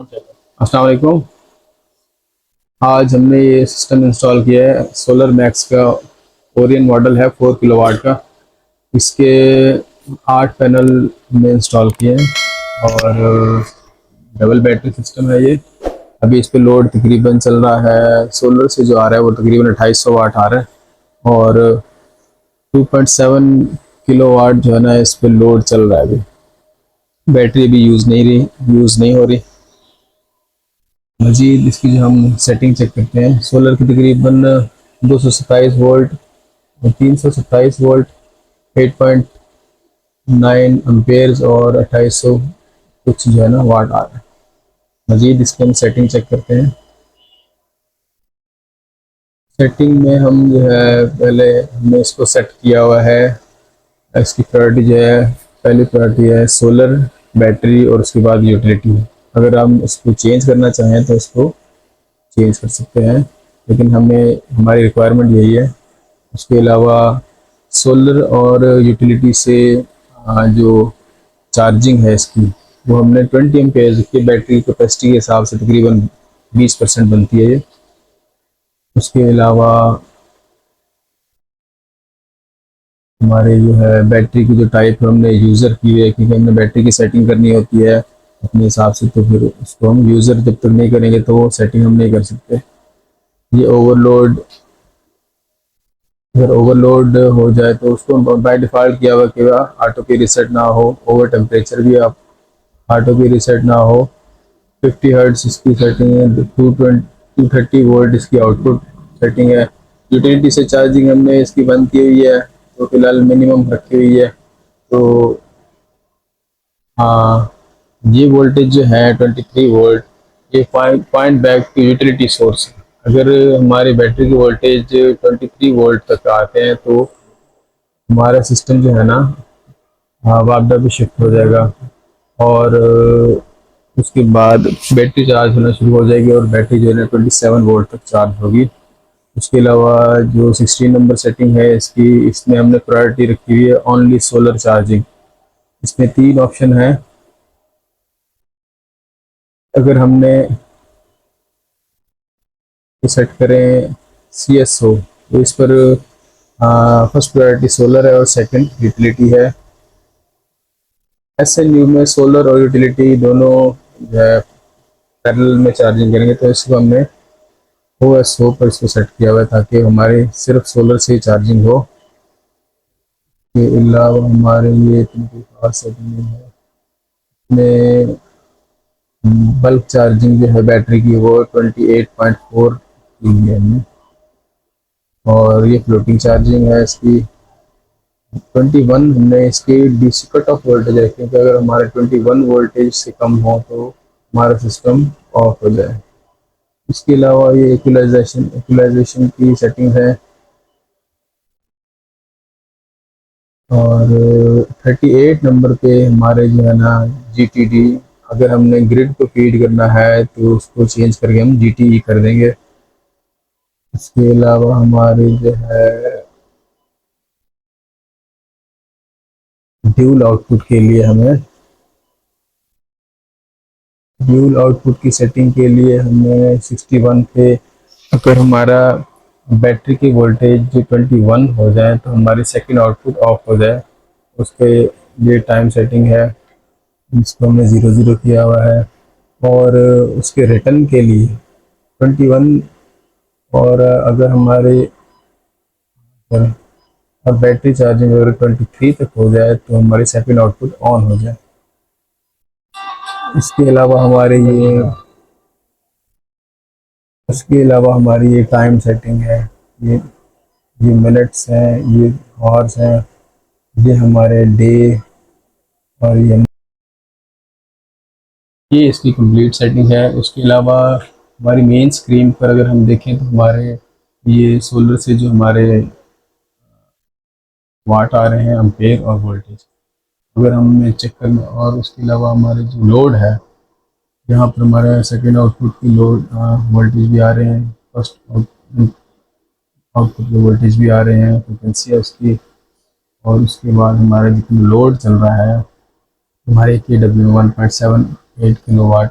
अस्सलाम वालेकुम। आज हमने ये सिस्टम इंस्टॉल किया है, सोलर मैक्स का ओरियन मॉडल है 4 किलोवाट का। इसके 8 पैनल हमने इंस्टॉल किए हैं और डबल बैटरी सिस्टम है ये। अभी इस पे लोड तकरीबन चल रहा है, सोलर से जो आ रहा है वो तकरीबन 2800 वाट आ रहा है और 2.7 किलोवाट जो है ना इस पे लोड चल रहा है। अभी बैटरी अभी यूज़ नहीं हो रही। मजीद इसकी जो हम सेटिंग चेक करते हैं, सोलर की तकरीबन 227 वोल्ट और 327 वोल्ट, 8.9 अम्पेयर्स और 2800 कुछ जो है ना वाट आ रहा है। मजीद इसकी हम सेटिंग चेक करते हैं। सेटिंग में हम जो है पहले हमने इसको सेट किया हुआ है। इसकी प्रायोरिटी जो है, पहली प्रायोरिटी है सोलर, बैटरी और उसके बाद यूटिलिटी। अगर हम इसको चेंज करना चाहें तो इसको चेंज कर सकते हैं, लेकिन हमारी रिक्वायरमेंट यही है। उसके अलावा सोलर और यूटिलिटी से जो चार्जिंग है इसकी, वो हमने 20 एम्पेयर की बैटरी कैपेसिटी के हिसाब से तकरीबन 20% बनती है ये। उसके अलावा हमारे जो है बैटरी की जो टाइप हमने यूज़र की है, क्योंकि हमने बैटरी की सेटिंग करनी होती है अपने हिसाब से, तो फिर उसको हम यूज़र जब तक नहीं करेंगे तो वो सेटिंग हम नहीं कर सकते। ये अगर ओवरलोड हो जाए तो उसको बाय डिफ़ॉल्ट किया हुआ कि ऑटो की रीसेट ना हो, ओवर टेम्परेचर भी आप ऑटो की रीसेट ना हो। 50 हर्ट्ज इसकी सेटिंग है, 230 वोल्ट इसकी आउटपुट सेटिंग है। यूटिलिटी से चार्जिंग हमने इसकी बंद की हुई है, तो फिलहाल मिनिमम रखी हुई है। तो हाँ, ये वोल्टेज जो है 23 वोल्ट, ये point back to utility source है। अगर हमारी बैटरी की वोल्टेज 23 वोल्ट तक आते हैं तो हमारा सिस्टम जो है ना वापडा भी शिफ्ट हो जाएगा और उसके बाद बैटरी चार्ज होना शुरू हो जाएगी और बैटरी जो है ना 27 वोल्ट तक चार्ज होगी। उसके अलावा जो 16 नंबर सेटिंग है इसकी, इसमें हमने प्रायोरिटी रखी हुई है ओनली सोलर चार्जिंग। इसमें 3 ऑप्शन है। अगर हमने सेट करें CSO तो इस पर फर्स्ट प्रायोरिटी सोलर है और सेकंड यूटिलिटी है। SNU में सोलर और यूटिलिटी दोनों जो है पैरेलल में चार्जिंग करेंगे, तो इसको हमने OSO पर इसको सेट किया हुआ है ताकि हमारे सिर्फ सोलर से ही चार्जिंग हो। के अलावा हमारे ये इतनी कोई खास सेटिंग नहीं है। इसमें बल्क चार्जिंग जो है बैटरी की वो 28.4 की है हमने, और ये फ्लोटिंग चार्जिंग है इसकी 21। हमने इसकी DC कट ऑफ वोल्टेज है, क्योंकि अगर हमारे 21 वोल्टेज से कम हो तो हमारा सिस्टम ऑफ हो जाए। इसके अलावा ये इक्वलाइजेशन की सेटिंग है और 38 नंबर पे हमारे जो है ना GTD, अगर हमने ग्रिड को फीड करना है तो उसको चेंज करके हम GTE कर देंगे। इसके अलावा हमारे जो है ड्यूल आउटपुट के लिए हमें ड्यूल आउटपुट की सेटिंग के लिए हमें 61 पे, अगर हमारा बैटरी की वोल्टेज 21 हो जाए तो हमारी सेकंड आउटपुट ऑफ हो जाए, उसके लिए टाइम सेटिंग है। इसको हमने 00 किया हुआ है। और उसके रिटर्न के लिए 21, और अगर हमारे और बैटरी चार्जिंग अगर 23 तक हो जाए तो हमारी सेकंड आउटपुट ऑन हो जाए। इसके अलावा हमारी ये टाइम सेटिंग है। ये ये मिनट्स हैं, ये आवर्स हैं, ये हमारे डे, और ये इसकी कंप्लीट सेटिंग है। उसके अलावा हमारी मेन स्क्रीन पर अगर हम देखें तो हमारे ये सोलर से जो हमारे वाट आ रहे हैं, एम्पेयर और वोल्टेज, अगर हमें चेक करना, और उसके अलावा हमारे जो लोड है, यहाँ पर हमारे सेकेंड आउटपुट की लोड वोल्टेज भी आ रहे हैं, फर्स्ट आउटपुट के वोल्टेज भी आ रहे हैं, फ्रिक्वेंसी है उसकी। और उसके बाद हमारा जितना लोड चल रहा है, हमारे KW 1.78 किलोवाट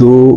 2